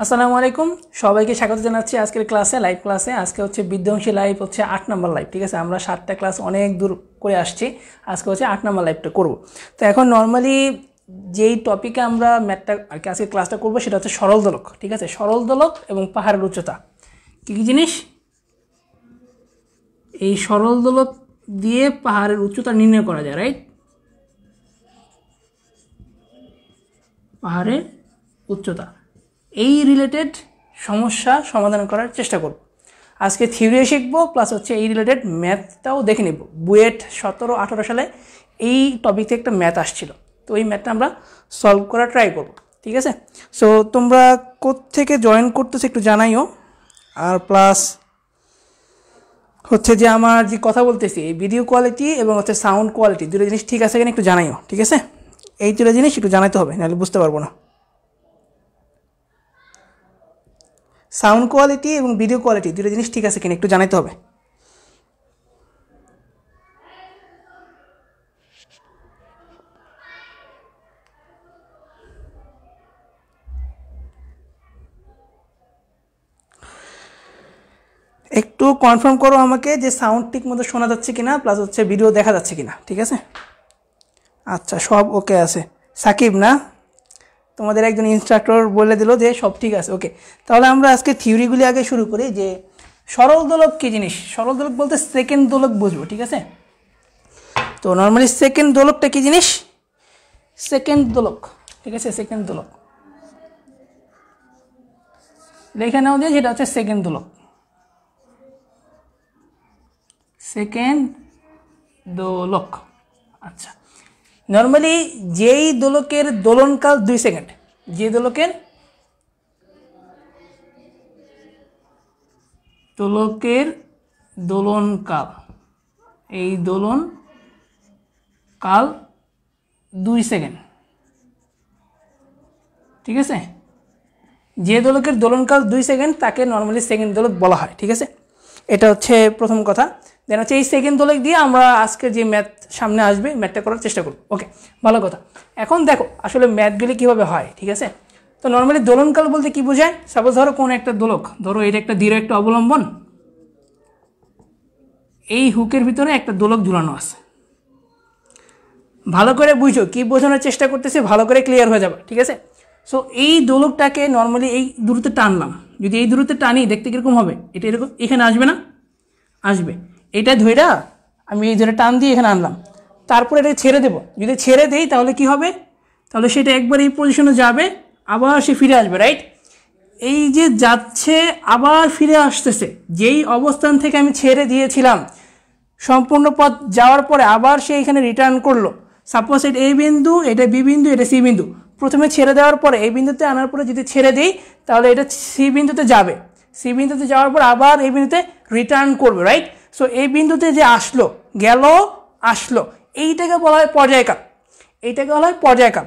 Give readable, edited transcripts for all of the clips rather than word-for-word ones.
আসসালামু আলাইকুম সবাইকে স্বাগত জানাচ্ছি আজকের ক্লাসে লাইভ ক্লাসে। আজকে হচ্ছে বিধ্বংসী লাইভ হচ্ছে 8 নম্বর লাইভ। ঠিক আছে, আমরা 7টা ক্লাস অনেক দূর করে আসছি, আজকে হচ্ছে 8 নম্বর লাইভটা করব। তো এখন নর্মালি যেই টপিকে আমরা ম্যাথটা আর কি আজকে ক্লাসটা করব সেটা হচ্ছে সরল দোলক। ঠিক আছে, সরল দোলক এবং পাহাড়ের উচ্চতা কী কী জিনিস, এই সরল দোলক দিয়ে পাহাড়ের উচ্চতা নির্ণয় করা যায়, রাইট? পাহাড়ের উচ্চতা এই রিলেটেড সমস্যা সমাধান করার চেষ্টা করব। আজকে থিওরি শিখব প্লাস হচ্ছে এই রিলেটেড ম্যাথটাও দেখে নেব। বুয়েট 17-18 সালে এই টপিক থেকে একটা ম্যাথ আসছিল, তো এই ম্যাথটা আমরা সলভ করার ট্রাই করব। ঠিক আছে, সো তোমরা কোত্থেকে জয়েন করতেছো একটু জানাইও। আর প্লাস হচ্ছে যে আমার যে কথা বলতেছি এই ভিডিও কোয়ালিটি এবং হচ্ছে সাউন্ড কোয়ালিটি দুটো জিনিস ঠিক আছে কিনা একটু জানাইও। ঠিক আছে, এই দুটো জিনিস একটু জানাইতে হবে, নাহলে বুঝতে পারবো না। সাউন্ড কোয়ালিটি এবং ভিডিও কোয়ালিটি দুটো জিনিস ঠিক আছে কিনা একটু জানাইতে হবে। একটু কনফার্ম করো আমাকে যে সাউন্ড ঠিক মতো শোনা যাচ্ছে কিনা, প্লাস হচ্ছে ভিডিও দেখা যাচ্ছে কিনা। ঠিক আছে, আচ্ছা সব ওকে আছে। সাকিব না, তোমাদের একজন ইনস্ট্রাক্টর বলে দিল যে সব ঠিক আছে, ওকে। তাহলে আমরা আজকে থিওরিগুলি আগে শুরু করি। যে সরল দোলক কী জিনিস, সরল দোলক বলতে সেকেন্ড দোলক বুঝবো। ঠিক আছে, তো নর্মালি সেকেন্ড দোলকটা কী জিনিস, সেকেন্ড দোলক। ঠিক আছে, সেকেন্ড দোলক লেখা নাও দিয়ে, যেটা হচ্ছে সেকেন্ড দোলক। সেকেন্ড দোলক, আচ্ছা। নর্মালি যেই দোলকের দোলনকাল 2 সেকেন্ড, যে দোলকের দোলনকাল, এই দোলন কাল 2 সেকেন্ড। ঠিক আছে, যে দোলকের দোলনকাল 2 সেকেন্ড তাকে নর্মালি সেকেন্ড দোলক বলা হয়। ঠিক আছে, এটা হচ্ছে প্রথম কথা। দেন হচ্ছে এই সেকেন্ড দোলক দিয়ে আমরা আজকে যে ম্যাথ সামনে আসবে ম্যাথটা করার চেষ্টা করব। ওকে, ভালো কথা। এখন দেখো আসলে ম্যাথগুলি কীভাবে হয়। ঠিক আছে, তো নর্মালি দোলনকাল বলতে কি বোঝায়, সাপোজ ধরো কোন একটা দোলক, ধরো এটা একটা দৃঢ় একটা অবলম্বন, এই হুকের ভিতরে একটা দোলক ঝুলানো আছে। ভালো করে বুঝো কি বোঝানোর চেষ্টা করতেছে, ভালো করে ক্লিয়ার হয়ে যাবে। ঠিক আছে, সো এই দোলকটাকে নর্মালি এই দূরত্বে টানলাম, যদি এই দূরত্বে টানি দেখতে কীরকম হবে, এটা এরকম এখানে আসবে না, আসবে। এটা ধইরা আমি এই ধরে টান দিয়ে এখানে আনলাম, তারপরে এটাকে ছেড়ে দেবো। যদি ছেড়ে দেই তাহলে কি হবে, তাহলে সেটা একবার এই পজিশনে যাবে, আবার সে ফিরে আসবে, রাইট? এই যে যাচ্ছে আবার ফিরে আসতেছে, যেই অবস্থান থেকে আমি ছেড়ে দিয়েছিলাম সম্পূর্ণ পথ যাওয়ার পরে আবার সে এখানে রিটার্ন করলো। সাপোজ এটা এই বিন্দু, এটা বি বিন্দু, এটা সি বিন্দু। প্রথমে ছেড়ে দেওয়ার পরে এই বিন্দুতে আনার পরে যদি ছেড়ে দিই তাহলে এটা সি বিন্দুতে যাবে, সি বিন্দুতে যাওয়ার পর আবার এই বিন্দুতে রিটার্ন করবে, রাইট? সো এই বিন্দুতে যে আসলো গেল আসলো, এইটাকে বলা হয় পর্যায়কাল। এইটাকে বলা হয় পর্যায়কাল।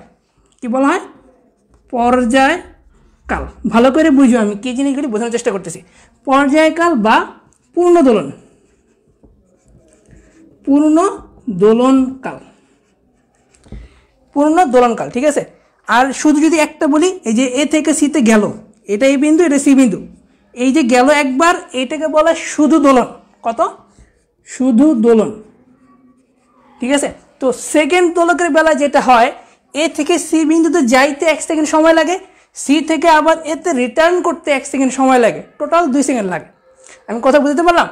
কি বলা হয়? পর্যায়কাল। ভালো করে বুঝো আমি কী জিনিসগুলি বোঝানোর চেষ্টা করতেছি। পর্যায়কাল বা পূর্ণ দোলন, পূর্ণ দোলনকাল, পূর্ণ দোলনকাল। ঠিক আছে, আর শুধু যদি একটা বলি, এই যে এ থেকে সিতে গেল, এটা এই বিন্দু, এটা সি বিন্দু, এই যে গেল একবার, এইটাকে বলা হয় শুধু দোলন। কত? শুধু দোলন। ঠিক আছে, তো সেকেন্ড দোলকের বেলায় যেটা হয়, এ থেকে সি বিন্দুতে যাইতে 1 সেকেন্ড সময় লাগে, সি থেকে আবার এতে রিটার্ন করতে 1 সেকেন্ড সময় লাগে, টোটাল 2 সেকেন্ড লাগে। আমি কথা বুঝতে পারলাম?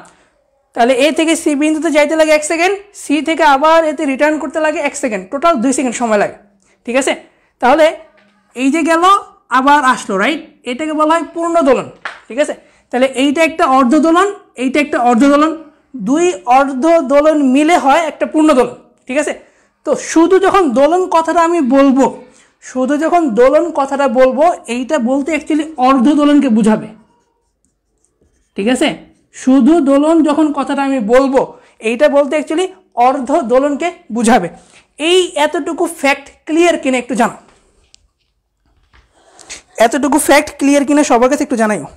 তাহলে এ থেকে সি বিন্দুতে যাইতে লাগে 1 সেকেন্ড, সি থেকে আবার এতে রিটার্ন করতে লাগে 1 সেকেন্ড, টোটাল 2 সেকেন্ড সময় লাগে। ঠিক আছে, তাহলে এই যে গেল আবার আসলো, রাইট? এটাকে বলা হয় পূর্ণ দোলন। ঠিক আছে, তাহলে এইটা একটা অর্ধ দোলন, এইটা একটা অর্ধ দোলন, 2 অর্ধ দোলন মিলে হয় একটা পূর্ণ দোলন। ঠিক আছে, তো শুধু যখন দোলন কথাটা আমি বলবো, শুধু যখন দোলন কথাটা বলবো, এইটা বলতে অ্যাকচুয়ালি অর্ধ দোলনকে বুঝাবে। ঠিক আছে, শুধু দোলন যখন কথাটা আমি বলবো, এইটা বলতে অ্যাকচুয়ালি অর্ধ দোলনকে বুঝাবে। এই এতটুকু ফ্যাক্ট ক্লিয়ার কিনা একটু জানো, এতটুকু ফ্যাক্ট ক্লিয়ার কিনা সবার কাছে একটু জানাইও।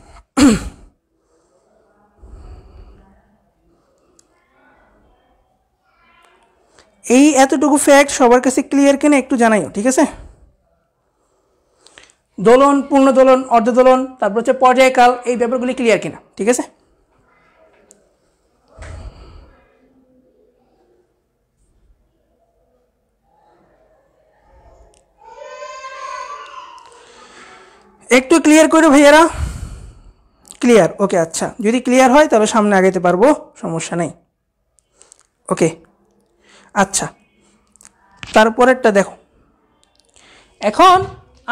এই এতটুকু ফ্যাক্ট সবার কাছে ক্লিয়ার কিনা একটু জানাইও। ঠিক আছে, দোলন, পূর্ণ দোলন, অর্ধ দোলন, তারপর হচ্ছে পর্যায়কাল, এই ব্যাপারগুলি ক্লিয়ার কিনা, ঠিক আছে? একটু ক্লিয়ার করো ভাইয়ারা, ক্লিয়ার? ওকে, আচ্ছা, যদি ক্লিয়ার হয় তাহলে সামনে আগাইতে পারবো, সমস্যা নেই। ওকে, আচ্ছা, তারপরেরটা দেখো। এখন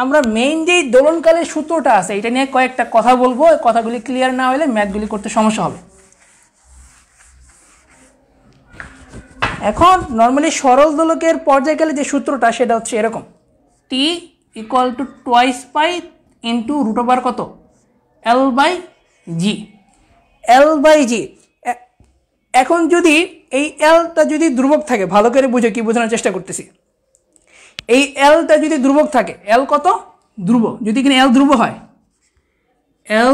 আমরা মেইন যেই দোলনকালের সূত্রটা আছে এটা নিয়ে কয়েকটা কথা বলবো, কথাগুলি ক্লিয়ার না হলে ম্যাথগুলি করতে সমস্যা হবে। এখন নর্মালি সরল দোলকের পর্যায়কালে যে সূত্রটা সেটা হচ্ছে এরকম, T equal to twice pi into root over কত, L by G, L by জি। এখন যদি এই এলটা যদি ধ্রুবক থাকে, ভালো করে বুঝো, কি বোঝানোর চেষ্টা করতেছি, এই এলটা যদি ধ্রুবক থাকে, এল কত, ধ্রুব, যদি কিনা এল ধ্রুব হয়, এল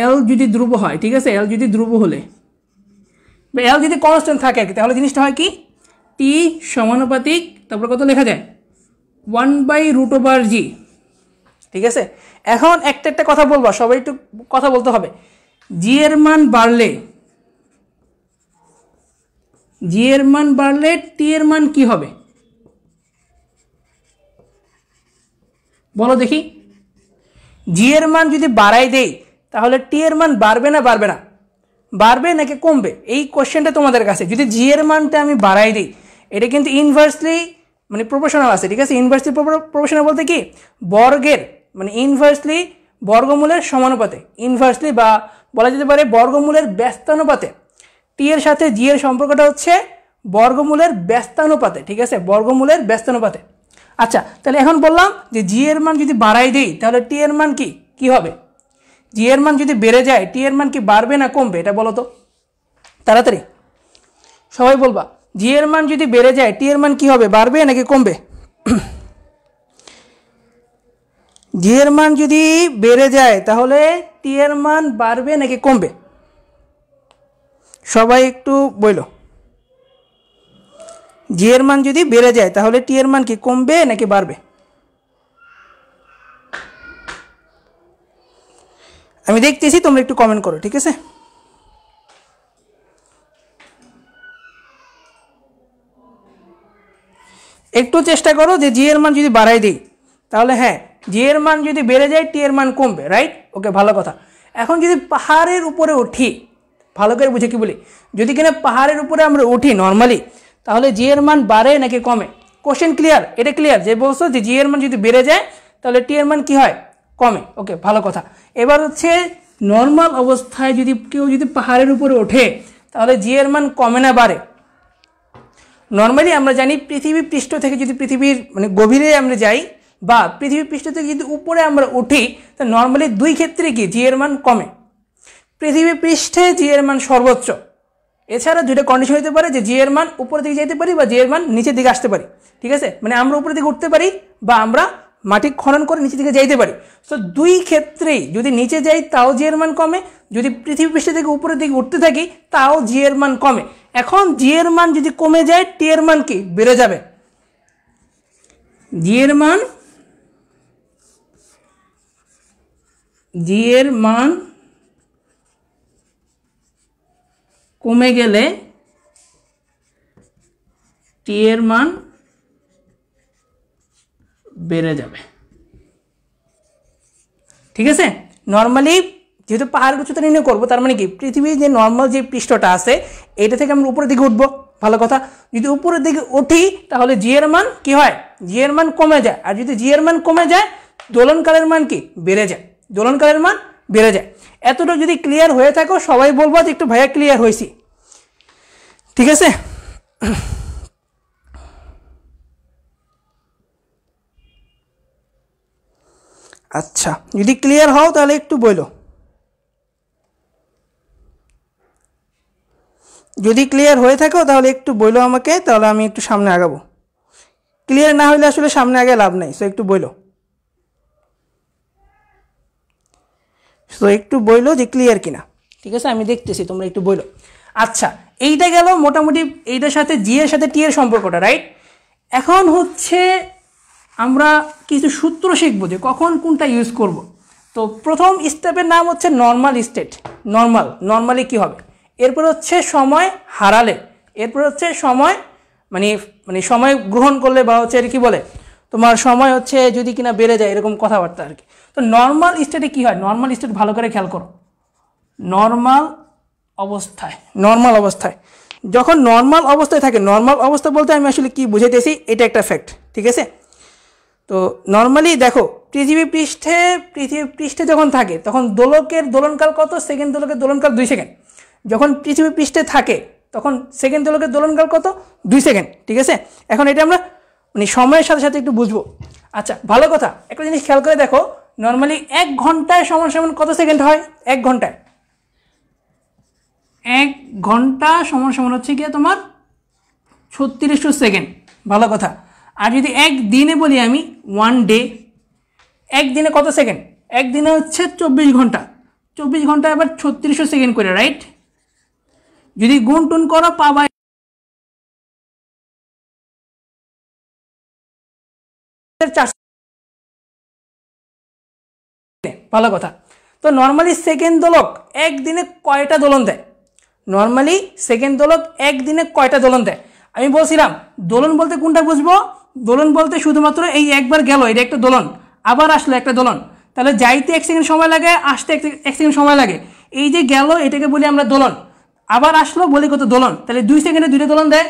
এল যদি ধ্রুব হয়, ঠিক আছে, এল যদি ধ্রুব হলে বা এল যদি কনস্ট্যান্ট থাকে আর কি, তাহলে জিনিসটা হয় কি, টি সমানুপাতিক, তারপর কত লেখা যায়, 1/√জি, ঠিক আছে? এখন একটা একটা কথা বলবো, সবাই একটু কথা বলতে হবে। জি এর মান বাড়লে, জি এর মান বাড়লে টি এর মান কি হবে বলো দেখি? জি এর মান যদি বাড়াই দেই তাহলে টি এর মান বাড়বে না বাড়বে না, বাড়বে নাকি কমবে? এই কোশ্চেনটা তোমাদের কাছে। যদি জি এর মানটা আমি বাড়াই দিই, এটা কিন্তু ইনভার্সলি মানে প্রপোর্শনাল আছে, ঠিক আছে? ইনভার্সলি প্রপোর্শনাল বলতে কি, বর্গের মানে ইনভার্সলি বর্গমূলের সমানুপাতে, ইনভার্সলি বা বলা যেতে পারে বর্গমূলের ব্যস্তানুপাতে। টি এর সাথে জি এর সম্পর্কটা হচ্ছে বর্গমূলের ব্যস্তানুপাতে, ঠিক আছে, বর্গমূলের ব্যস্তানুপাতে। আচ্ছা, তাহলে এখন বললাম যে জি এর মান যদি বাড়াই দেই তাহলে টি এর মান কি হবে? জি এর মান যদি বেড়ে যায় টি এর মান কি বাড়বে না কমবে, এটা বলো তো তাড়াতাড়ি, সবাই বলবা। জি এর মান যদি বেড়ে যায় টি এর মান কি হবে, বাড়বে নাকি কমবে? জি এর মান যদি বেড়ে যায় তাহলে টি এর মান বাড়বে নাকি কমবে? সবাই একটু বলো। জি এর মান যদি বেড়ে যায় তাহলে টি এর মান কি কমবে নাকি বাড়বে? আমি দেখতেছি, তোমরা একটু কমেন্ট করো, ঠিক আছে? একটু চেষ্টা করো যে জি এর মান যদি বাড়াই দিই তাহলে, হ্যাঁ, জি এর মান যদি বেড়ে যায় টি এর মান কমবে, রাইট? ওকে, ভালো কথা। এখন যদি পাহাড়ের উপরে উঠি, ভালো করে বুঝে কি বলি, যদি কিনা পাহাড়ের উপরে আমরা উঠি নর্মালি, তাহলে জি এর মান বাড়ে নাকি কমে? Question clear? এটা ক্লিয়ার যে বলছো যে জি এর মান যদি বেড়ে যায় তাহলে টি এর মান কি হয়, কমে। ওকে, ভালো কথা। এবার হচ্ছে নর্মাল অবস্থায় যদি কেউ যদি পাহাড়ের উপরে ওঠে তাহলে জি এর মান কমে না বাড়ে? নর্মালি আমরা জানি পৃথিবী পৃষ্ঠ থেকে যদি পৃথিবীর মানে গভীরে আমরা যাই বা পৃথিবী পৃষ্ঠ থেকে যদি উপরে আমরা উঠি, তো নর্মালি দুই ক্ষেত্রে কি জি এর মান কমে। পৃথিবী পৃষ্ঠে জি এর মান সর্বোচ্চ, এছাড়া দুইটা কন্ডিশন হতে পারে যে জি এর মান উপরের দিকে যেতে পারি বা জি এর মান নিচের দিকে আসতে পারি, ঠিক আছে? মানে আমরা উপরের দিকে উঠতে পারি বা আমরা মাটি খনন করে নিচের দিকে যাইতে পারি। তো দুই ক্ষেত্রেই যদি নিচে যাই তাও জি এর মান কমে, যদি পৃথিবী পৃষ্ঠ থেকে উপরের দিকে উঠতে থাকি তাও জি এর মান কমে। এখন জি এর মান যদি কমে যায় টি এর মান কি বেড়ে যাবে? জি এর মান কমে গেলে টি এর মান বেড়ে যাবে, ঠিক আছে? নর্মালি যেহেতু পাহাড়ের উচ্চতা নির্ণয় করবো, তার মানে কি পৃথিবীর যে নর্মাল যে পৃষ্ঠটা আছে এটা থেকে আমরা উপরের দিকে উঠবো, ভালো কথা। যদি উপরের দিকে উঠি তাহলে জি এর মান কি হয়, জি এর মান কমে যায়। আর যদি জি এর মান কমে যায় দোলনকালের মান কি বেড়ে যায়, দোলনকালের মান বেড়ে যায়। এতটা যদি ক্লিয়ার হয়ে থাকো সবাই বলবো যে একটু ভাইয়া ক্লিয়ার হয়েছি, ঠিক আছে? আচ্ছা, যদি ক্লিয়ার হও তাহলে একটু বলো। যদি ক্লিয়ার হয়ে থাকো তাহলে একটু বলো আমাকে, তাহলে আমি একটু সামনে আগাবো। ক্লিয়ার না হলে আসলে সামনে আগে লাভ নেই, সো একটু বলো, একটু বলো যে ক্লিয়ার কিনা, ঠিক আছে? আমি দেখতেছি, তোমরা একটু বলো। আচ্ছা, এইটা গেল মোটামুটি এইটার সাথে জি এর সাথে টি এর সম্পর্কটা, রাইট? এখন হচ্ছে আমরা কিছু সূত্র শিখব যে কখন কোনটা ইউজ করব। তো প্রথম স্টেপের নাম হচ্ছে নর্মাল স্টেট। নর্মালি কি হবে, এরপর হচ্ছে সময় হারালে, এরপর হচ্ছে সময় মানে মানে সময় গ্রহণ করলে বা হচ্ছে কি বলে তোমার সময় হচ্ছে যদি কিনা বেড়ে যায়, এরকম কথাবার্তা আর কি। তো নর্মাল স্টেটে কি হয়, নর্মাল স্টেট ভালো করে খেয়াল করো। নর্মাল অবস্থায় যখন নর্মাল অবস্থায় থাকে, নর্মাল অবস্থা বলতে আমি আসলে কি বুঝাইতেছি, এটা একটা ফ্যাক্ট, ঠিক আছে। তো নর্মালি দেখো পৃথিবী পৃষ্ঠে যখন থাকে তখন দোলকের দোলনকাল কত, সেকেন্ড দোলকের দোলনকাল 2 সেকেন্ড। যখন পৃথিবী পৃষ্ঠে থাকে তখন সেকেন্ড দোলকের দোলনকাল কত, 2 সেকেন্ড, ঠিক আছে। এখন এটা আমরা মানে সময়ের সাথে সাথে একটু বুঝবো। আচ্ছা ভালো কথা, একটা জিনিস খেয়াল করে দেখো, নর্মালি 1 ঘন্টায় সমান সমান কত সেকেন্ড হয়, 1 ঘন্টায় 1 ঘন্টা সমান সমান হচ্ছে গিয়ে তোমার 3600 সেকেন্ড, ভালো কথা। আর যদি 1 দিনে বলি আমি, 1 ডে, 1 দিনে কত সেকেন্ড, 1 দিনে হচ্ছে 24 ঘন্টা, 24 ঘন্টা আবার 3600 সেকেন্ড করে, রাইট। যদি গুণ টুন করো পাবা ভালো কথা। তো নর্মালি সেকেন্ড দোলক 1 দিনে কয়টা দোলন দেয়, নর্মালি সেকেন্ড দোলক 1 দিনে কয়টা দোলন দেয়। আমি বলছিলাম দোলন বলতে কোনটা বুঝবো, দোলন বলতে শুধুমাত্র এই একবার গেল এটা একটা দোলন, আবার আসলো একটা দোলন, তাহলে যাইতে 1 সেকেন্ড সময় লাগে, আসতে 1 সেকেন্ড সময় লাগে। এই যে গেল এটাকে বলি আমরা দোলন, আবার আসলো বলি কত দোলন, তাহলে 2 সেকেন্ডে 2টা দোলন দেয়,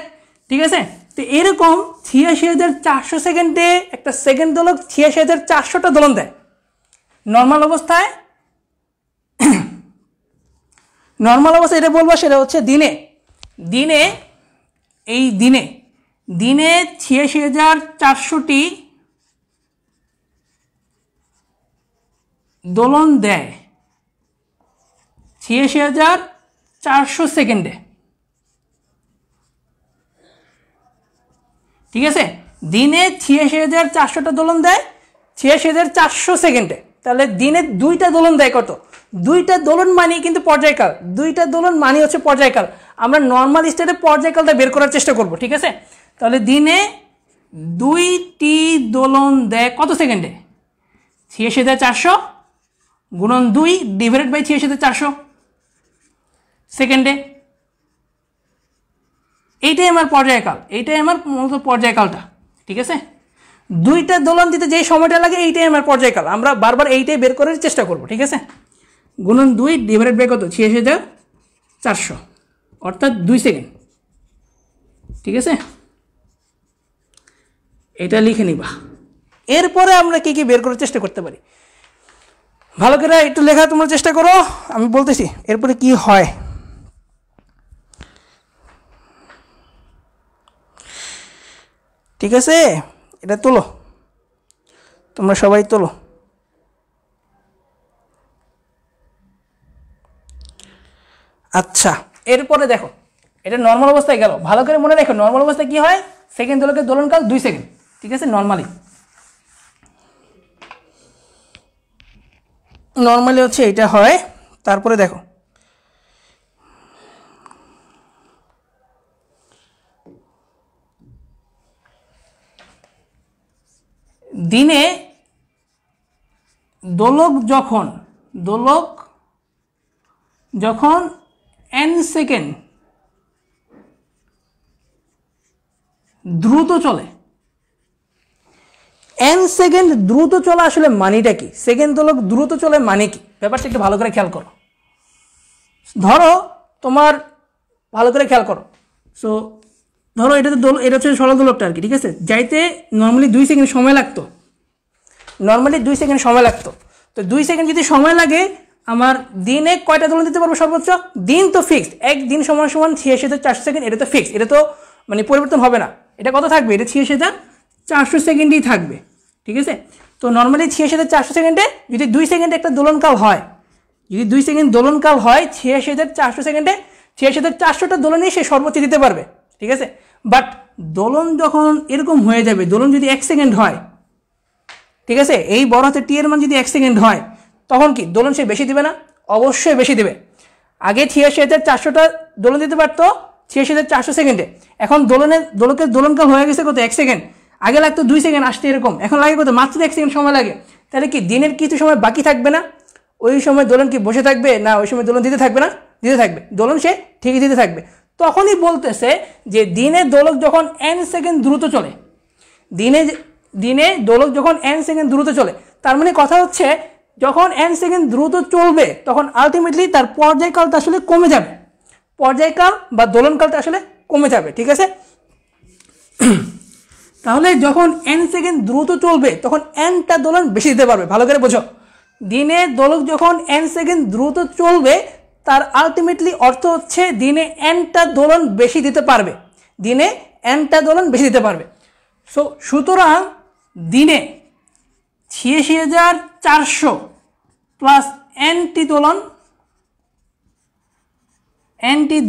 ঠিক আছে। তো এরকম 86400 সেকেন্ডে একটা সেকেন্ড দোলক 86400টা দোলন দেয় নর্মাল অবস্থায়। নর্মাল অবস্থা এটা বলবো, সেটা হচ্ছে দিনে এই দিনে 86400টি দোলন দেয় 86400 সেকেন্ডে, ঠিক আছে। দিনে 86400টা দোলন দেয় 86400 সেকেন্ডে, তাহলে দিনে 2টা দোলন দেয় কত, 2টা দোলন মানি কিন্তু পর্যায়কাল, 2টা দোলন মানি হচ্ছে পর্যায়কাল। আমরা নর্মাল স্টেটে পর্যায়কালটা বের করার চেষ্টা করব, ঠিক আছে। তাহলে দিনে 2টি দোলন দেয় কত সেকেন্ডে, 86400 গুণন 2 ডিভাইডেড বাই 86400 সেকেন্ডে। এইটাই আমার পর্যায়কাল, এইটাই আমার মূলত পর্যায়কালটা, ঠিক আছে। 2টা দোলন দিতে যেই সময়টা লাগে এইটাই আমার পর্যায়কাল, আমরা বারবার এইটাই বের করার চেষ্টা করব, ঠিক আছে। গুণন 2 ডিভাইডেড বাই কত, 86400 অর্থাৎ 2 সেকেন্ড, ঠিক আছে। এটা লিখে নিবা। এরপরে আমরা কি কি বের করার চেষ্টা করতে পারি, ভালো করে একটু লেখা তোমরা চেষ্টা করো, আমি বলতেছি এরপরে কি হয়। ঠিক আছে, এটা তোলো, তোমরা সবাই তোলো। আচ্ছা এরপরে দেখো, এটা নর্মাল অবস্থায় গেল, ভালো করে মনে রাখো নর্মাল অবস্থায় কি হয়, সেকেন্ড দোলকের দোলনকাল 2 সেকেন্ড, ঠিক আছে। নর্মালি হচ্ছে এটা হয়। তারপরে দেখো দিনে দোলক যখন n সেকেন্ড দ্রুত চলে, n সেকেন্ড দ্রুত চলা আসলে মানিটা কি, সেকেন্ড দোলক দ্রুত চলে মানে কি, ব্যাপারটা একটু ভালো করে খেয়াল করো। ধরো তোমার ভালো করে খেয়াল করো, সো ধরো এটা হচ্ছে সরল দোলকটা আর কি, ঠিক আছে। যাইতে নর্মালি 2 সেকেন্ড সময় লাগতো, তো 2 সেকেন্ড যদি সময় লাগে, আমার দিনে কয়টা দোলন দিতে পারবো সর্বোচ্চ, দিন তো ফিক্সড, 1 দিন সমান সমান 86400 সেকেন্ড, এটা তো ফিক্সড, এটা তো মানে পরিবর্তন হবে না, এটা কত থাকবে, এটা 86400 সেকেন্ডই থাকবে, ঠিক আছে। তো নর্মালি 86400 সেকেন্ডে যদি 2 সেকেন্ডে একটা দোলনকাল হয়, 86400 সেকেন্ডে 86400টা দোলনই সে সর্বোচ্চ দিতে পারবে, ঠিক আছে। বাট দোলন যখন এরকম হয়ে যাবে, দোলন যদি 1 সেকেন্ড হয়, ঠিক আছে, এই বড় হাতে টি এর মান যদি 1 সেকেন্ড হয়, তখন কি দোলন সে বেশি দিবে না, অবশ্যই বেশি দিবে। আগে 86400টা দোলন দিতে পারতো 86400 সেকেন্ডে, এখন দোলকের দোলনকাল হয়ে গেছে কত, 1 সেকেন্ড, আগে লাগতো 2 সেকেন্ড আসতে এরকম, এখন লাগে কত? মাত্র 1 সেকেন্ড সময় লাগে। তাহলে কি দিনের কিছু সময় বাকি থাকবে না? ওই সময় দোলন কি বসে থাকবে না? ওই সময় দোলন দিতে থাকবে না? দিতে থাকবে, দোলন সে ঠিকই দিতে থাকবে। তখনই বলতেছে যে দিনে দোলক যখন n সেকেন্ড দ্রুত চলে, দিনে দোলক যখন n সেকেন্ড দ্রুত চলে, তার মানে কথা হচ্ছে যখন n সেকেন্ড দ্রুত চলবে তখন আলটিমেটলি তার পর্যায়কালটা আসলে কমে যাবে, পর্যায়কাল বা দোলনকালটা আসলে কমে যাবে। ঠিক আছে, তাহলে যখন n সেকেন্ড দ্রুত চলবে তখন nটা দোলন বেশি দিতে পারবে। ভালো করে বোঝো, দিনে দোলক যখন n সেকেন্ড দ্রুত চলবে তার আলটিমেটলি অর্থ হচ্ছে দিনে nটা দোলন বেশি দিতে পারবে, দিনে nটা দোলন বেশি দিতে পারবে। সো সুতরাং দিনে 86,400 প্লাস nটি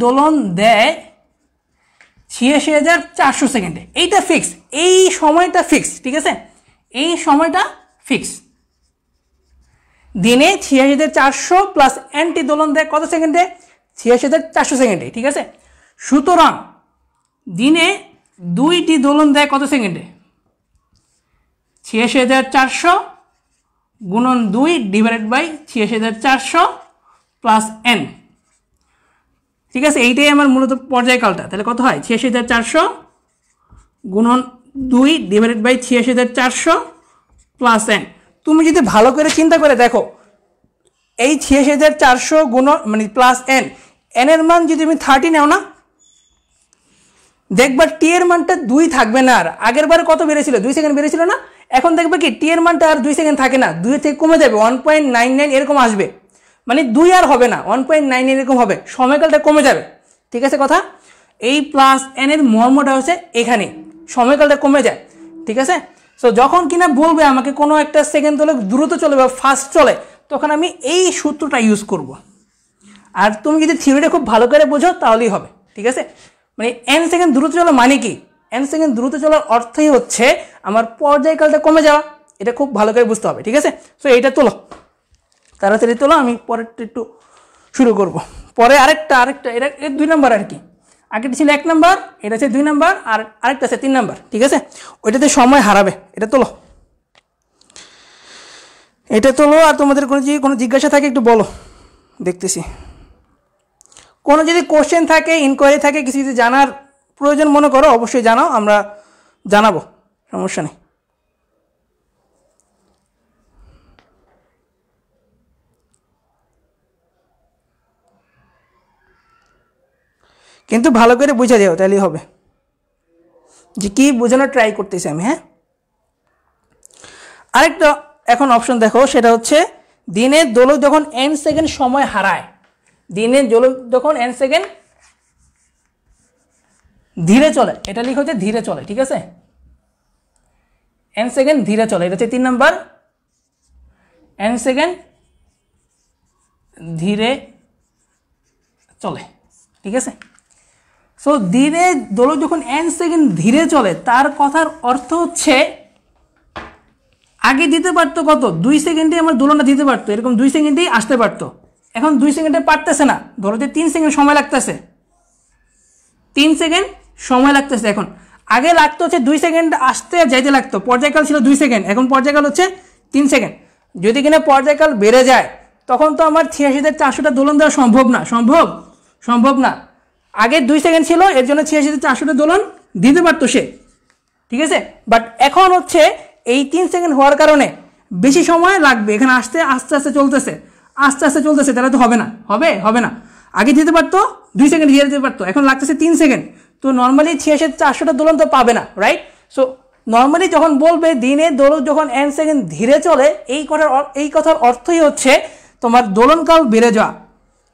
দোলন দেয় 86,400 সেকেন্ডে। এইটা ফিক্স, এই সময়টা ফিক্স। ঠিক আছে, এই সময়টা ফিক্স। দিনে 86,400 প্লাস nটি দোলন দেয় কত সেকেন্ডে? 86,400 সেকেন্ডে। ঠিক আছে, সুতরাং দিনে 2টি দোলন দেয় কত সেকেন্ডে? 86,400 গুণন 2 ডিভাইডেড বাই 86,400 প্লাস n। ঠিক আছে, এইটাই আমার মূলত পর্যায়কালটা। তাহলে কত হয়? 86,400 গুণন 2 ডিভাইডেড বাই 86,400 প্লাস n। তুমি যদি ভালো করে চিন্তা করে দেখো, এই 86,400 গুণন মানে প্লাস n, n এর মান যদি তুমি 30 নাও না, দেখবা টি এর মানটা 2 থাকবে না। আর আগের বার কত বেড়েছিল? 2 সেকেন্ড বেড়েছিল না? এখন দেখবে কি টি এর মানটা আর 2 সেকেন্ড থাকে না, 2 থেকে কমে যাবে, 1.99 এরকম আসবে। মানে 2 আর হবে না, 1.9 এরকম হবে, সময়কালটা কমে যাবে। ঠিক আছে কথা? এই প্লাস n এর মর্মটা হচ্ছে এখানে, সময়কালটা কমে যায়। ঠিক আছে, সো যখন কিনা বলবে আমাকে কোনো একটা সেকেন্ড দোলক দ্রুত চলে বা ফাস্ট চলে, তখন আমি এই সূত্রটা ইউজ করব। আর তুমি যদি থিওরিটা খুব ভালো করে বোঝো তাহলেই হবে। ঠিক আছে, মানে n সেকেন্ড দ্রুত চলা মানে কি? n সেকেন্ড দ্রুত চলার অর্থই হচ্ছে আমার পর্যায়কালটা কমে যাওয়া। এটা খুব ভালো করে বুঝতে হবে। ঠিক আছে, সো এইটা তোলো, তাড়াতাড়ি তোলো, আমি পরেরটা একটু শুরু করব। পরে আরেকটা এটা 2 নাম্বার আর কি। আগেটা ছিল 1 নাম্বার, এটা হচ্ছে 2 নাম্বার, আর আরেকটা আছে 3 নাম্বার। ঠিক আছে, ওইটাতে সময় হারাবে। এটা তোলো, এটা তোলো। আর তোমাদের কোনো জিজ্ঞাসা থাকে একটু বলো, দেখতেছি। কোনো যদি কোশ্চেন থাকে, ইনকোয়ারি থাকে, কিছু যদি জানার প্রয়োজন মনে করো অবশ্যই জানাও, আমরা জানাবো, সমস্যা নেই। কিন্তু ভালো করে বুঝে যাও, তাহলেই হবে যে কি বোঝানোর ট্রাই করতেছি আমি। হ্যাঁ, আরেকটা এখন অপশন দেখো, সেটা হচ্ছে দিনের দোলক যখন n সেকেন্ড সময় হারায়, দিনের দোলক যখন n সেকেন্ড ধীরে চলে, এটা লিখো হচ্ছে ধীরে চলে। ঠিক আছে, n সেকেন্ড ধীরে চলে, এটা হচ্ছে 3 নাম্বার। n সেকেন্ড ধীরে চলে। ঠিক আছে, সো দিনে দোলক যখন n সেকেন্ড ধীরে চলে, তার কথার অর্থ হচ্ছে আগে দিতে পারতো কত? 2 সেকেন্ডে আমার দোলনটা দিতে পারতো, এরকম 2 সেকেন্ডেই আসতে পারতো। এখন 2 সেকেন্ডে পারতেছে না, ধরো যে 3 সেকেন্ড সময় লাগতেছে, 3 সেকেন্ড সময় লাগতেছে। এখন আগে লাগতো হচ্ছে 2 সেকেন্ড আসতে যাইতে লাগতো, পর্যায়কাল ছিল 2 সেকেন্ড, এখন পর্যায়কাল হচ্ছে 3 সেকেন্ড। যদি কিনা পর্যায়কাল বেড়ে যায় তখন তো আমার 86,400টা দোলন দেওয়া সম্ভব না। আগে 2 সেকেন্ড ছিল, এর জন্য 86,400টা দোলন দিতে পারতো সে। ঠিক আছে, বাট এখন হচ্ছে এই 3 সেকেন্ড হওয়ার কারণে বেশি সময় লাগবে, এখানে আস্তে আস্তে চলতেছে, তাহলে তো হবে না। আগে দিতে পারতো 2 সেকেন্ড দিয়ে দিতে পারতো, এখন লাগতেছে 3 সেকেন্ড, তো নর্মালি 86,400টা দোলন তো পাবে না, রাইট? সো নর্মালি যখন বলবে দিনে দোলক যখন n সেকেন্ড ধীরে চলে, এই কথার অর্থই হচ্ছে তোমার দোলনকাল বেড়ে যাওয়া।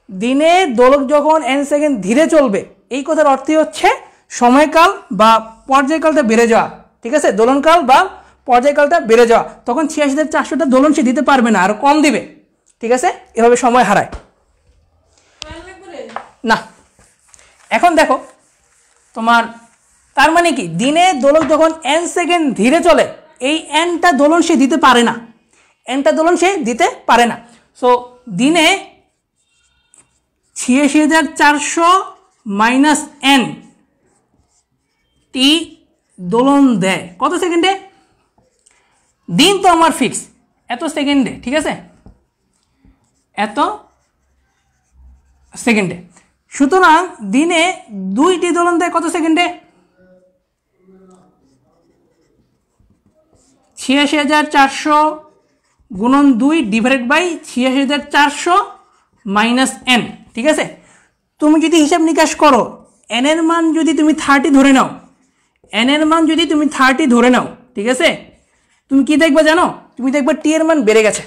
দিনে দোলক যখন n সেকেন্ড ধীরে চলবে, এই কথার অর্থই হচ্ছে সময়কাল বা পর্যায়কালটা বেড়ে যাওয়া। ঠিক আছে, দোলনকাল বা পর্যায়কালটা বেড়ে যাওয়া, তখন 86,400টা দোলন সে দিতে পারবে না, আর কম দিবে। ঠিক আছে, এভাবে সময় হারায় না। এখন দেখো তোমার, তার মানে কি দিনে দোলক যখন n সেকেন্ড ধীরে চলে, এই nটা দোলন সে দিতে পারে না। সো দিনে 86,400 মাইনাস n টি দোলন দেয় কত সেকেন্ডে? দিন তো আমার ফিক্স এত সেকেন্ডে, ঠিক আছে, এত সেকেন্ডে। সুতরাং দিনে 2টি দোলন দেয় কত সেকেন্ডে? 86,400 গুণন 2 ডিভাইডেড বাই 86,400 মাইনাস n, ঠিক আছে। তুমি যদি হিসাব নিকাশ করো, n এর মান যদি তুমি 30 ধরে নাও, n এর মান যদি তুমি 30 ধরে নাও, ঠিক আছে, তুমি কি দেখবে জানো? তুমি দেখবে টি এর মান বেড়ে গেছে।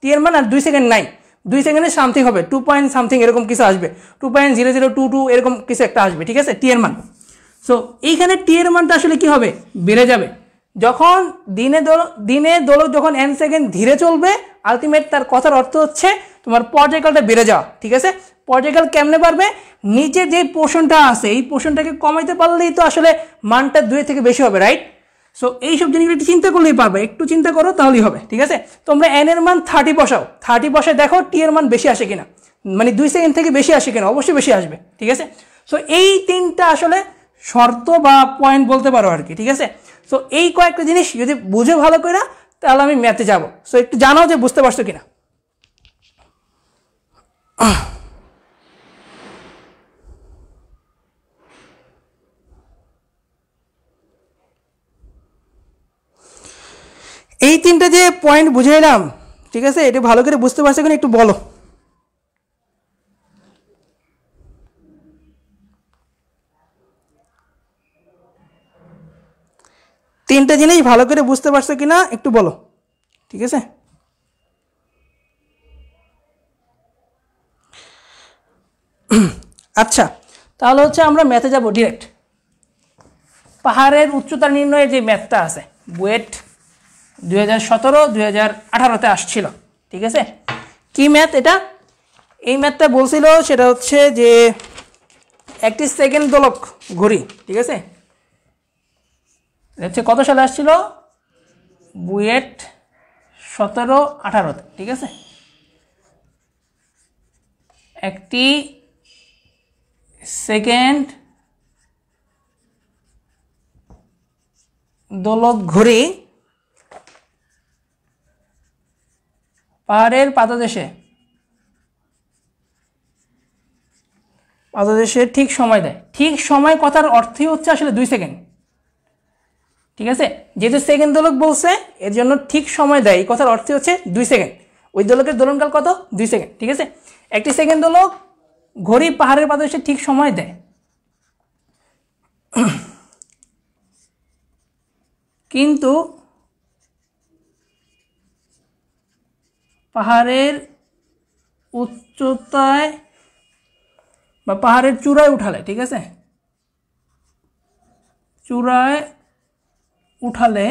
টি এর মান আর 2 সেকেন্ড নাই, 2 সেকেন্ডে সামথিং হবে, 2 পয়েন্ট সামথিং এরকম কিছু আসবে, 2.0022 এরকম কিছু একটা আসবে, ঠিক আছে, টি এর মান। সো এইখানে টি এর মানটা আসলে কি হবে? বেড়ে যাবে। যখন দিনে দোলক যখন n সেকেন্ড ধীরে চলবে, আলটিমেট তার কথার অর্থ হচ্ছে তোমার পর্যায়কালটা বেড়ে যাওয়া, ঠিক আছে। পর্যায়কাল কেমনে বাড়বে? নিচে যে পোর্শনটা আছে এই পোর্শনটাকে কমাইতে পারলেই তো আসলে মানটা 2 থেকে বেশি হবে, রাইট? সো এইসব জিনিসগুলো একটু চিন্তা করলেই পারবে, একটু চিন্তা করো তাহলেই হবে, ঠিক আছে। তোমরা n এর মান 30 বসাও, 30 বসায় দেখো টি এর মান বেশি আসে কিনা, মানে 2 সেকেন্ড থেকে বেশি আসে কিনা, অবশ্যই বেশি আসবে, ঠিক আছে। সো এই 3টা আসলে শর্ত বা পয়েন্ট বলতে পারো আর কি, ঠিক আছে। সো এই কয়েকটা জিনিস যদি বুঝে ভালো করে তাহলে আমি ম্যাথে যাব। সো একটু জানাও যে বুঝতে পারছো কিনা। এই 3টা যে পয়েন্ট বুঝাইলাম, ঠিক আছে, এটা ভালো করে বুঝতে পারছো কিনা একটু বলো। তিনটা জিনিস ভালো করে বুঝতে পারছো কিনা একটু বলো, ঠিক আছে। আচ্ছা, তাহলে হচ্ছে আমরা ম্যাথে যাব ডিরেক্ট। পাহাড়ের উচ্চতা নির্ণয়ের যে ম্যাথটা আছে, বুয়েট 2017-2018-তে আসছিল, ঠিক আছে। কি ম্যাথ এটা? এই ম্যাথটা বলছিল সেটা হচ্ছে যে একটি সেকেন্ড দোলক ঘড়ি, ঠিক আছে, হচ্ছে কত সালে আসছিল? বুয়েট 17-18-তে, ঠিক আছে। একটি সেকেন্ড দোলক ঘড়ি পাহাড়ের পাদদেশে ঠিক সময় দেয়। ঠিক সময় কথার অর্থই হচ্ছে আসলে 2 সেকেন্ড, ঠিক আছে। যেহেতু সেকেন্ড দোলক বলছে এর জন্য ঠিক সময় দেয়, এই কথার অর্থ হচ্ছে 2 সেকেন্ড। ওই দোলকের দোলনকাল কত? 2 সেকেন্ড, ঠিক আছে। একটি সেকেন্ড দোলক ঘড়ি পাহাড়ের পাদদেশে ঠিক সময় দেয়, কিন্তু পাহাড়ের উচ্চতায় বা পাহাড়ের চূড়ায় উঠালে, ঠিক আছে, চূড়ায় উঠালে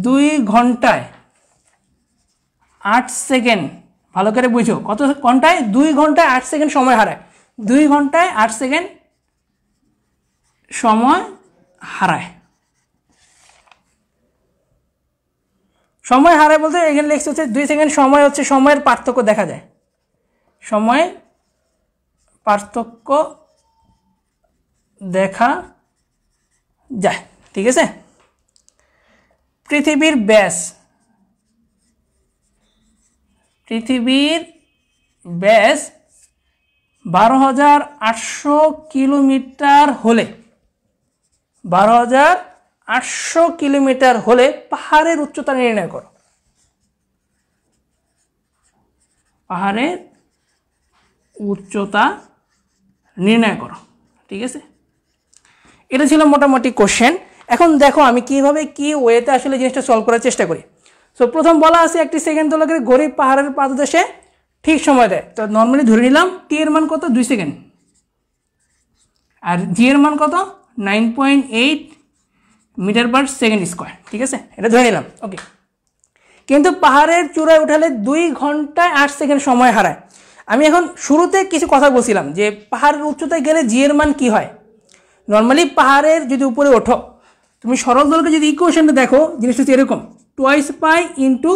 দুই ঘন্টায় 8 সেকেন্ড, ভালো করে বুঝো, কত ঘন্টায়? 2 ঘন্টায় 8 সেকেন্ড সময় হারায়, 2 ঘন্টায় 8 সেকেন্ড সময় হারায়। সময় হারায় বলতে এখানে লেখা হচ্ছে 2 সেকেন্ড সময় হচ্ছে সময়ের পার্থক্য দেখা যায়, সময়ের পার্থক্য দেখা যায়, ঠিক আছে। পৃথিবীর ব্যাস 12,800 কিলোমিটার হলে 12,800 কিলোমিটার হলে পাহাড়ের উচ্চতা নির্ণয় করো। পাহাড়ের উচ্চতা নির্ণয় করো, ঠিক আছে। এটা ছিল মোটামুটি কোশ্চেন। এখন দেখো আমি কিভাবে কি ওয়েতে আসলে জিনিসটা সলভ করার চেষ্টা করি। সো প্রথম বলা আছে একটি সেকেন্ড দোলকের ঘড়ি পাহাড়ের পাদদেশে ঠিক সময় দেয়। তো নর্মালি ধরে নিলাম টি এর মান কত? 2 সেকেন্ড, আর জি এর মান কত? 9.8 মিটার পার সেকেন্ড স্কোয়ার, ঠিক আছে, এটা ধরে নিলাম, ওকে। কিন্তু পাহাড়ের চূড়ায় উঠালে 2 ঘন্টায় 8 সেকেন্ড সময় হারায়। আমি এখন শুরুতে কিছু কথা বলছিলাম যে পাহাড়ের উচ্চতায় গেলে জি এর মান কি হয়। নর্মালি পাহাড়ের যদি উপরে ওঠো, তুমি সরল দোলকে যদি ইকুয়েশনটা দেখো, জিনিসটা হচ্ছে এরকম, 2 পাই ইন্টু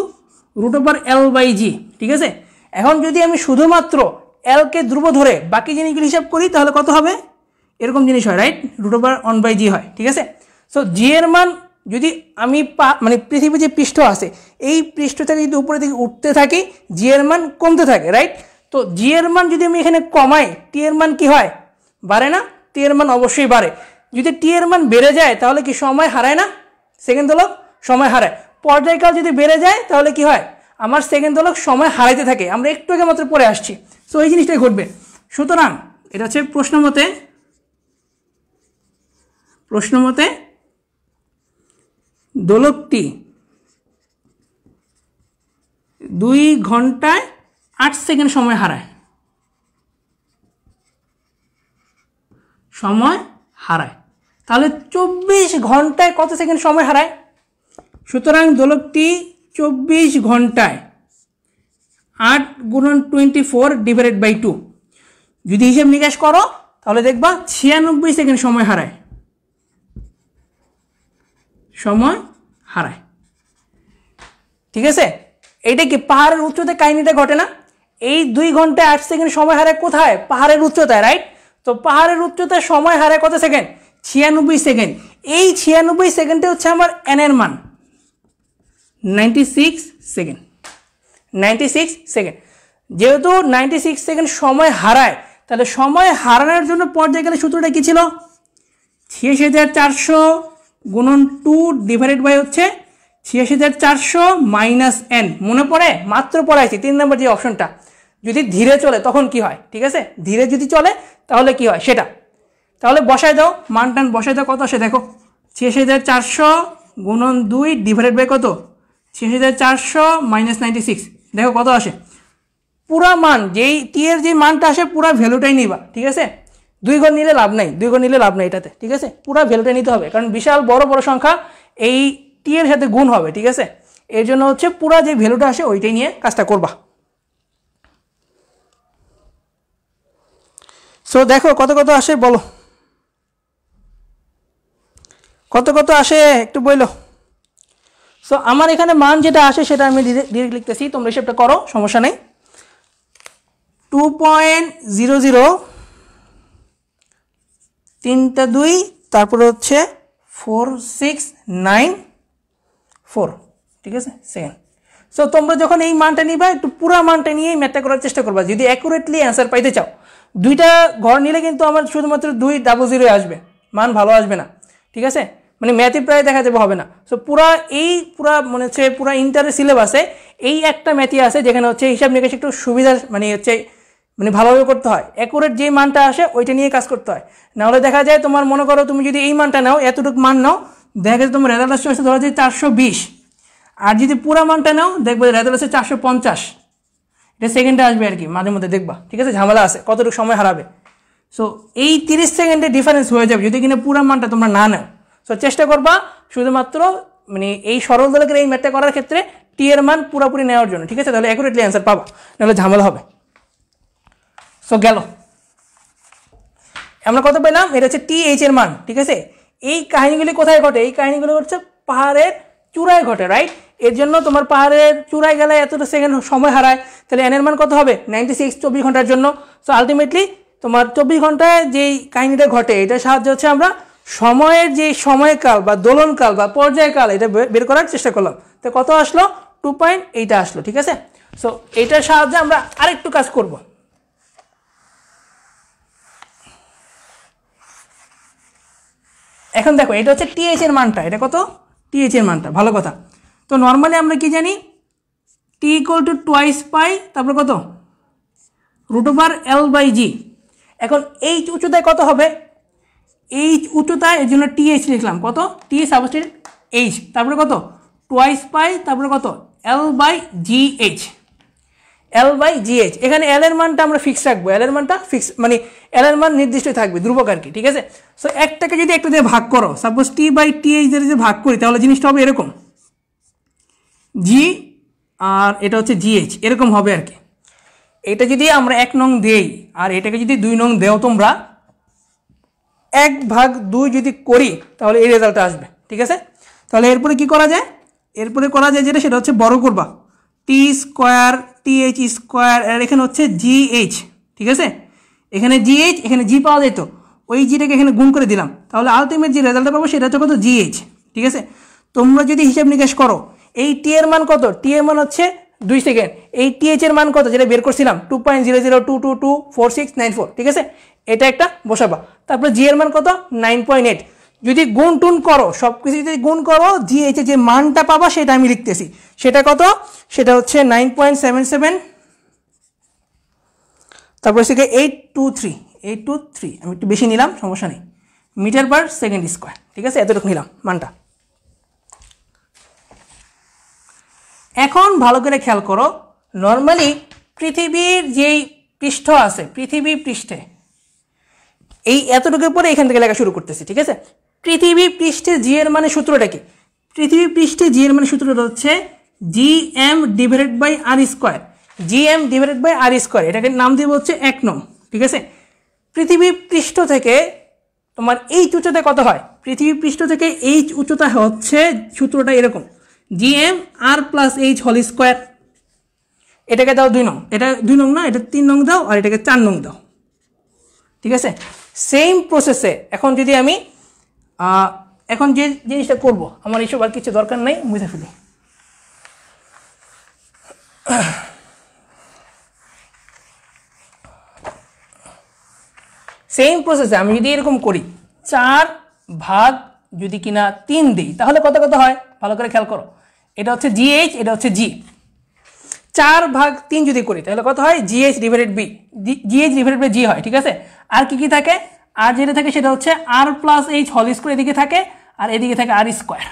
√L/g, ঠিক আছে। এখন যদি আমি শুধুমাত্র এলকে ধ্রুব ধরে বাকি জিনিসগুলো হিসাব করি তাহলে কত হবে, এরকম জিনিস হয়, রাইট, √1/g হয়, ঠিক আছে। সো জি এর মান যদি আমি মানে পৃথিবীর যে পৃষ্ঠ আছে এই পৃষ্ঠ থেকে যদি উপরে দিকে উঠতে থাকি জি এর মান কমতে থাকে, রাইট। তো জি এর মান যদি আমি এখানে কমাই টি এর মান কি হয়, বাড়ে না? টি এর মান অবশ্যই বাড়ে। যদি টি এর মান বেড়ে যায় তাহলে কি সময় হারায় না? সেকেন্ড দোলক সময় হারায়। পর্যায়কাল যদি বেড়ে যায় তাহলে কি হয়, আমার সেকেন্ড দোলক সময় হারাইতে থাকে। আমরা একটু আগে মাত্র পরে আসছি, সো এই জিনিসটাই ঘটবে। সুতরাং এটা হচ্ছে প্রশ্ন মতে দোলকটি 2 ঘন্টায় 8 সেকেন্ড সময় হারায়। তাহলে 24 ঘন্টায় কত সেকেন্ড সময় হারায়? সুতরাং দোলকটি 24 ঘন্টায় 8 × 24/2 যদি হিসেব নিকাশ করো তাহলে দেখবা 96 সেকেন্ড সময় হারায়। ঠিক আছে, এইটা কি পাহাড়ের উচ্চতায় কাহিনীটা ঘটে না? এই 2 ঘন্টায় 8 সেকেন্ড সময় হারায় কোথায়? পাহাড়ের উচ্চতায়, রাইট। তো পাহাড়ের উচ্চতায় সময় হারায় কত সেকেন্ড? 96 সেকেন্ড। এই 96 সেকেন্ডে হচ্ছে আমার এন এর মান 96 সেকেন্ড। যেহেতু 96 সেকেন্ড সময় হারায় তাহলে সময় হারানোর জন্য পর্যায়কালের সূত্রটা কি ছিল? 86400 × 2 হচ্ছে 86400 - n। মনে পড়ে? মাত্র পড়াইছি 3 নম্বর যে অপশনটা। যদি ধীরে চলে তখন কি হয়, ঠিক আছে, ধীরে যদি চলে তাহলে কি হয় সেটা। তাহলে বসায় দাও, মান টান বসায় দাও, কত আসে দেখো। 6400 × 2 কত? 6400 - 96, দেখো কত আসে। পুরা মান যেই টি এর যে মানটা আসে পুরা ভ্যালুটাই নিবা, ঠিক আছে। 2 ঘর নিলে লাভ নাই, এটাতে, ঠিক আছে। পুরা ভ্যালুটা নিতে হবে, কারণ বিশাল বড় বড় সংখ্যা এই টি এর সাথে গুণ হবে, ঠিক আছে। এর জন্য হচ্ছে পুরা যে ভ্যালুটা আসে ওইটাই নিয়ে কাজটা করবা। সো দেখো কত আসে বলো, কত আসে একটু বলো। সো আমার এখানে মান যেটা আসে সেটা আমি ডিরেক্ট লিখতেছি, তোমরা হিসেবটা করো, সমস্যা নেই। 2.00 3টা 2 তারপরে হচ্ছে 4694, ঠিক আছে, সেকেন্ড। সো তোমরা যখন এই মানটা নিবা একটু পুরো মানটা নিয়েই ম্যাথটা করার চেষ্টা করবা যদি অ্যাকুরেটলি অ্যান্সার পাইতে চাও। 2টা ঘর নিলে কিন্তু আমার শুধুমাত্র 200 আসবে, মান ভালো আসবে না, ঠিক আছে, মানে ম্যাথই প্রায় দেখা যাবে হবে না। সো পুরা মনে হচ্ছে পুরা ইন্টারের সিলেবাসে এই একটা ম্যাথই আছে যেখানে হচ্ছে হিসাব নিকাশ একটু সুবিধা মানে ভালোভাবে করতে হয়। অ্যাকুরেট যেই মানটা আসে ওইটা নিয়ে কাজ করতে হয়, নাহলে দেখা যায় তোমার মনে করো তুমি যদি এই মানটা নাও, এতটুকু মান নাও, দেখা যায় তোমার রেজাল্ট আসছে ধরা যায় 420, আর যদি পুরা মানটা নাও দেখবে রেজাল্ট আসছে 450। এটা সেকেন্ডে আসবে আর কি, মাঝে মধ্যে দেখবা, ঠিক আছে, ঝামেলা আছে কতটুকু সময় হারাবে। সো এই 30 সেকেন্ডের ডিফারেন্স হয়ে যাবে যদি কিনা পুরা মানটা তোমরা না নাও। সো চেষ্টা করবা শুধুমাত্র মানে এই সরল দলকের এই ম্যাথটা করার ক্ষেত্রে টি এর মান পুরোপুরি নেওয়ার জন্য, ঠিক আছে, তাহলে অ্যাকুরেটলি অ্যান্সার পাবা, নাহলে ঝামেলা হবে। সো গেল, আমরা কত পেলাম? এটা হচ্ছে টি এইচ এর মান, ঠিক আছে। এই কাহিনীগুলি কোথায় ঘটে? এই কাহিনীগুলি হচ্ছে পাহাড়ের চূড়ায় ঘটে, রাইট। এর জন্য তোমার পাহাড়ের চূড়ায় গেলে এতটা সেকেন্ড সময় হারায়, তাহলে এন এর মান কত হবে? 96, 24 ঘন্টার জন্য। সো আলটিমেটলি তোমার 24 ঘন্টায় যেই কাহিনীটা ঘটে এটার সাহায্য হচ্ছে আমরা সময়ের যে সময়কাল বা দোলনকাল বা পর্যায়কাল এটা বের করার চেষ্টা করলাম। তো কত আসলো? 2.8 আসলো, ঠিক আছে। সো এইটার সাহায্যে আমরা আরেকটু কাজ করব। এখন দেখো এটা হচ্ছে টিএইচ এর মানটা, এটা কত? টিএইচ এর মানটা, ভালো কথা। তো নর্মালি আমরা কি জানি? টি ইকুয়াল টু টুয়াইস পাই, তারপর কত? √L/g। এখন এই উচ্চতায় কত হবে? এই উচ্চতায় এর জন্য টিএইচ লিখলাম, কত? টি সাবস্টিটিউট এইচ, তারপরে কত? টুয়াইস পাই, তারপরে কত? L/gh। এখানে এল এর মানটা আমরা ফিক্স রাখবো, এল এর মানটা ফিক্স, মানে এল এর মান নির্দিষ্ট থাকবে, ধ্রুবক আর কি, ঠিক আছে। সো একটাকে যদি একটা দিয়ে ভাগ করো, সাপোজ T/TH যদি ভাগ করি তাহলে জিনিসটা হবে এরকম, জি আর এটা হচ্ছে GH, এরকম হবে আর কি। এটা যদি আমরা 1 নং দেই আর এটাকে যদি 2 নং দেও তোমরা, 1/2 যদি করি তাহলে এই রেজাল্টটা আসবে, ঠিক আছে। তাহলে এরপরে কি করা যায়? এরপরে করা যায় যেটা, সেটা হচ্ছে বড় করবা, T² TH² আর এখানে হচ্ছে GH, ঠিক আছে, এখানে জিএইচ এখানে জি পাওয়া যেত, ওই জিটাকে এখানে গুণ করে দিলাম, তাহলে আলটিমেট যে রেজাল্টটা পাবো সেটা হচ্ছে কত জিএইচ। ঠিক আছে, তোমরা যদি হিসাব নিকাশ করো এই টি এর মান কত, টি এর মান হচ্ছে 2 সেকেন্ড, এই টিএইচ এর মান কত যেটা বের করছিলাম 2.002224, ঠিক আছে, এটা একটা বসাবা। তারপরে জি এর মান কত 9.8, যদি গুণ টুন করো সব কিছু যদি গুণ করো জিএইচ এর যে মানটা পাবা সেটা আমি লিখতেছি, সেটা কত, সেটা হচ্ছে 9.77, তারপর থেকে 823, আমি একটু বেশি নিলাম সমস্যা নেই, মিটার পার সেকেন্ড স্কোয়ার। ঠিক আছে, এতটুকু নিলাম মানটা। এখন ভালো করে খেয়াল করো, নর্মালি পৃথিবীর যেই পৃষ্ঠ আছে, পৃথিবী পৃষ্ঠে এই এতটুকুর পরে এখান থেকে লেখা শুরু করতেছি। ঠিক আছে, পৃথিবী পৃষ্ঠে জি এর মানে সূত্রটা কি, পৃথিবী পৃষ্ঠে জি এর মানে সূত্রটা হচ্ছে G M divided by R square, G M divided by R square, এটাকে নাম দিব হচ্ছে 1 নং। ঠিক আছে, পৃথিবী পৃষ্ঠ থেকে তোমার এই উচ্চতা কত হয়, পৃথিবী পৃষ্ঠ থেকে এই উচ্চতা হচ্ছে সূত্রটা এরকম, G M R plus H whole square, এটাকে দাও 2 নং, এটা 2 নং না, এটা 3 নং দাও, আর এটাকে 4 নং দাও। ঠিক আছে, সেম প্রসেসে এখন যদি আমি এখন যে জিনিসটা করব, আমার এইসব আর কিছু দরকার নেই, মুছে ফেলি। সেম প্রসেসে আমি যদি এরকম করি 4 ভাগ যদি কিনা 3 দিই তাহলে কত কত হয়, ভালো করে খেয়াল করো, এটা হচ্ছে জিএইচ, এটা হচ্ছে জি, 4 ভাগ 3 যদি করি তাহলে কত হয়, GH divided B, GH divided by G হয়। ঠিক আছে, আর কি কি থাকে, আর যেটা থাকে সেটা হচ্ছে আর প্লাস এইচ হোল স্কোয়ার এদিকে থাকে, আর এদিকে থাকে আর স্কোয়ার।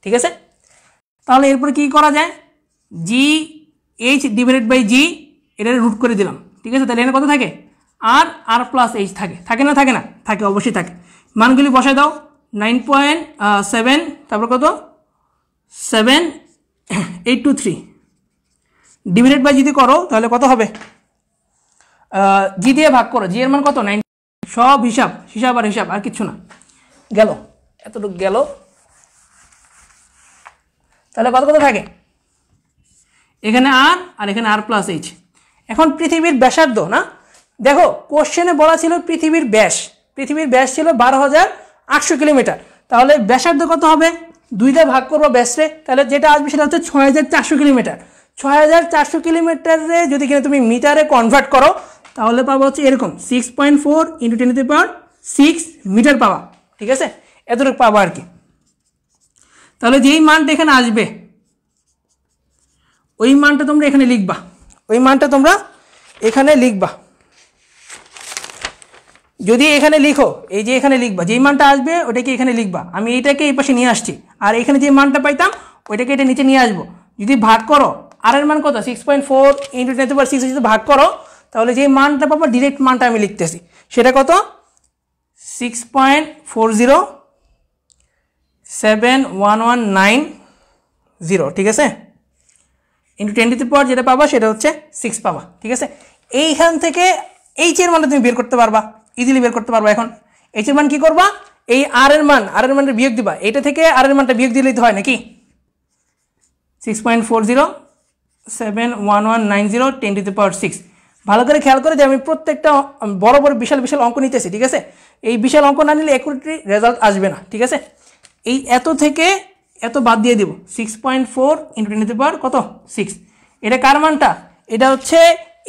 ঠিক আছে, তাহলে এরপরে কি করা যায়, জি এইচ ডিভাইডেড বাই জি, এটা রুট করে দিলাম। ঠিক আছে, তাহলে এখানে কত থাকে, আর আর প্লাস এইচ থাকে, থাকে না থাকে না, থাকে অবশ্যই থাকে, মানগুলি বসায় দাও, 9.7, তারপর কত 7823 ডিভাইডেড বাই যদি করো তাহলে কত হবে, জি দিয়ে ভাগ করো, জি এর মান কত 9, সব হিসাব হিসাব আর হিসাব, আর কিছু না, গেল এতটুকু গেল, তাহলে কত কত থাকে, এখানে আর এখানে আর প্লাস এইচ। এখন পৃথিবীর ব্যাসার্ধ না, দেখো কোশ্চেনে বলা ছিল পৃথিবীর ব্যাস, পৃথিবীর ব্যাস ছিল 12,800 কিলোমিটার, তাহলে ব্যাসার্ধ কত হবে, 2 দিয়ে ভাগ করবো ব্যাসরে, তাহলে যেটা আসবে সেটা হচ্ছে 6,400 কিলোমিটার। 6,400 কিলোমিটারে যদি কিনা তুমি মিটারে কনভার্ট করো তাহলে পাবো হচ্ছে এরকম 6.4 × 10⁶ মিটার পাওয়া। ঠিক আছে, এতটুকু পাবো আর কি। তাহলে যেই মানটা এখানে আসবে ওই মানটা তোমরা এখানে লিখবা, ওই মানটা তোমরা এখানে লিখবা, যদি এখানে লিখো এই যে এখানে লিখবা, যেই মানটা আসবে ওটাকে এখানে লিখবা, আমি এইটাকে এই পাশে নিয়ে আসছি, আর এখানে যে মানটা পাইতাম ওইটাকে এটা নিচে নিয়ে আসবো, যদি ভাগ করো আর এর মান কত 6.4 × 10⁶ যদি ভাগ করো তাহলে যে মানটা পাবো ডিরেক্ট মানটা আমি লিখতেছি, সেটা কত 6.407119, ঠিক আছে, ইন্টু 10⁻⁴ যেটা পাবা সেটা হচ্ছে 6 পাবা। ঠিক আছে, এইখান থেকে এইচ এর মানটা তুমি বের করতে পারবা, ইজিলি বের করতে পারবা। এখন এইচ এর মান কি করবা, এই আর এর মানটা বিয়োগ দিবা, এটা থেকে আর এর মানটা বিয়োগ দিলেই তো হয় নাকি, 6.407119 10⁻⁶। ভালো করে খেয়াল করে যে আমি প্রত্যেকটা বড় বড় বিশাল বিশাল অঙ্ক নিতেছি। ঠিক আছে, এই বিশাল অঙ্ক না নিলে অ্যাকুরেটলি রেজাল্ট আসবে না। ঠিক আছে, এই এত থেকে এত বাদ দিয়ে দিব, 6.4 × 10⁻⁶, কত 6, এটা কার মানটা, এটা হচ্ছে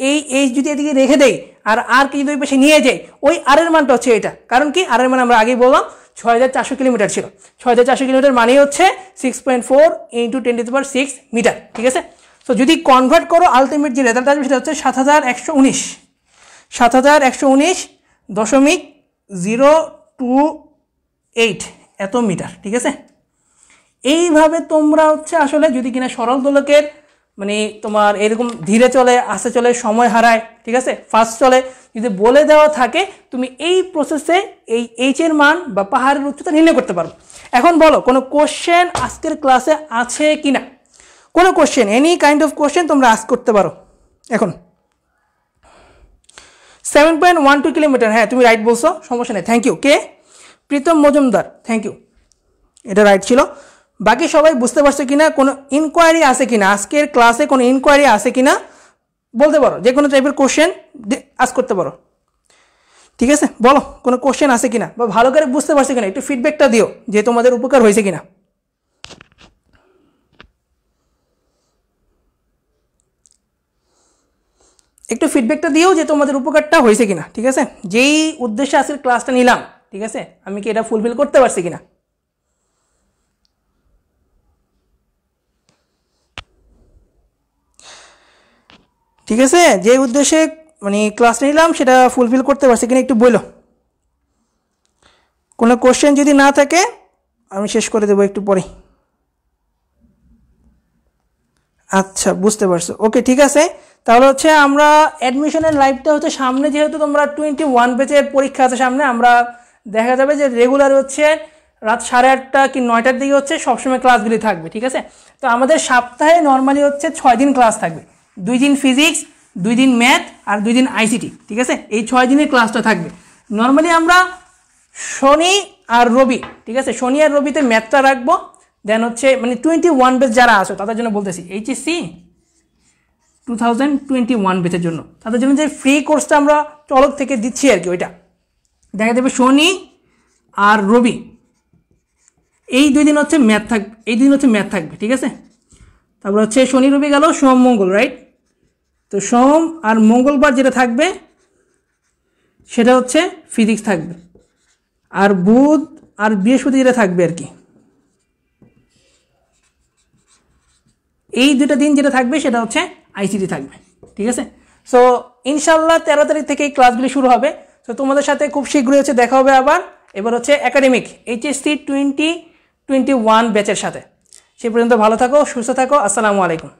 এই এইচ যদি এদিকে রেখে দেই আর আর কি যদি ওই পাশে নিয়ে যাই ওই আর এর মানটা হচ্ছে এটা, কারণ কি আর এর মান আমরা আগেই বললাম 6,400 কিলোমিটার ছিল, 6,400 কিলোমিটার মানেই হচ্ছে 6.4 × 10⁻⁶ মিটার। ঠিক আছে, তো যদি কনভার্ট করো আলটিমেট যে রেজাল্ট আসবে সেটা হচ্ছে 7,119.028 এত মিটার। ঠিক আছে, এইভাবে তোমরা হচ্ছে আসলে যদি কিনা সরল দোলকের মানে তোমার এরকম ধীরে চলে আস্তে চলে সময় হারায়, ঠিক আছে, ফাস্ট চলে, যদি বলে দেওয়া থাকে তুমি এই প্রসেসে এই এইচ এর মান বা পাহাড়ের উচ্চতা নির্ণয় করতে পারো। এখন বলো কোনো কোশ্চেন আজকের ক্লাসে আছে কিনা, কোনো question any kind of question তোমরা আস্ক করতে পারো। এখন 7.12 কিলোমিটার, হ্যাঁ তুমি রাইট বলছো, সমস্যা নেই, থ্যাংক ইউ। কে, প্রীতম মজুমদার, থ্যাংক ইউ, এটা রাইট ছিল। বাকি সবাই বুঝতে পারছো কিনা, কোনো ইনকোয়ারি আছে কিনা, আজকের ক্লাসে কোনো ইনকোয়ারি আছে কিনা বলতে পারো, যে কোনো টাইপের কোশ্চেন আজ করতে পারো। ঠিক আছে, বলো কোনো কোশ্চেন আছে কিনা, বা ভালো করে বুঝতে পারছো কিনা, একটু ফিডব্যাকটা দিও যে তোমাদের উপকার হয়েছে কিনা। একটু ফিডব্যাকটা দিও যে তোমাদের উপকারটা হয়েছে কিনা। ঠিক আছে, যেই উদ্দেশ্যে আজকের ক্লাসটা নিলাম, ঠিক আছে, আমি কি এটা ফুলফিল করতে পারছি কিনা। ঠিক আছে, যে উদ্দেশ্যে মানে ক্লাসটা নিলাম সেটা ফুলফিল করতে পারছি কিনা একটু বলো। কোনো কোশ্চেন যদি না থাকে আমি শেষ করে দেবো একটু পরে। আচ্ছা, বুঝতে পারছো, ওকে ঠিক আছে। তাহলে হচ্ছে আমরা অ্যাডমিশনের লাইভটা হচ্ছে সামনে, যেহেতু তোমরা 21 ব্যাচের পরীক্ষা আছে সামনে, আমরা দেখা যাবে যে রেগুলার হচ্ছে রাত 8:30 কি 9টার দিকে হচ্ছে সবসময় ক্লাসগুলি থাকবে। ঠিক আছে, তো আমাদের সপ্তাহে নর্মালি হচ্ছে 6 দিন ক্লাস থাকবে, 2 দিন ফিজিক্স, 2 দিন ম্যাথ আর 2 দিন আইসিটি। ঠিক আছে, এই 6 দিনের ক্লাসটা থাকবে। নর্মালি আমরা শনি আর রবি, ঠিক আছে, শনি আর রবিতে ম্যাথটা রাখবো। দেন হচ্ছে মানে 21 ব্যাচ যারা আসো তাদের জন্য বলতেছি, এইচএসসি 2021 ব্যাচের জন্য, তাদের জন্য যে ফ্রি কোর্সটা আমরা চলক থেকে দিচ্ছি আর কি, ওইটা দেখা যাবে শনি আর রবি এই 2 দিন হচ্ছে ম্যাথ থাকবে, এই দিন হচ্ছে ম্যাথ থাকবে। ঠিক আছে, তারপর হচ্ছে শনি রবি গেল, সোম মঙ্গল, রাইট। তো সোম আর মঙ্গলবার যেটা থাকবে সেটা হচ্ছে ফিজিক্স থাকবে, আর বুধ আর বৃহস্পতি যেটা থাকবে আর কি, এই 2টা দিন যেটা থাকবে সেটা হচ্ছে আইসিটি থাকবে। ঠিক আছে, সো ইনশাল্লাহ 13 তারিখ থেকে এই ক্লাসগুলি শুরু হবে। তো তোমাদের সাথে খুব শীঘ্রই হচ্ছে দেখা হবে আবার, এবার হচ্ছে একাডেমিক এইচএসসি 2021 ব্যাচের সাথে। সেই পর্যন্ত ভালো থাকো, সুস্থ থাকো, আসসালামু আলাইকুম।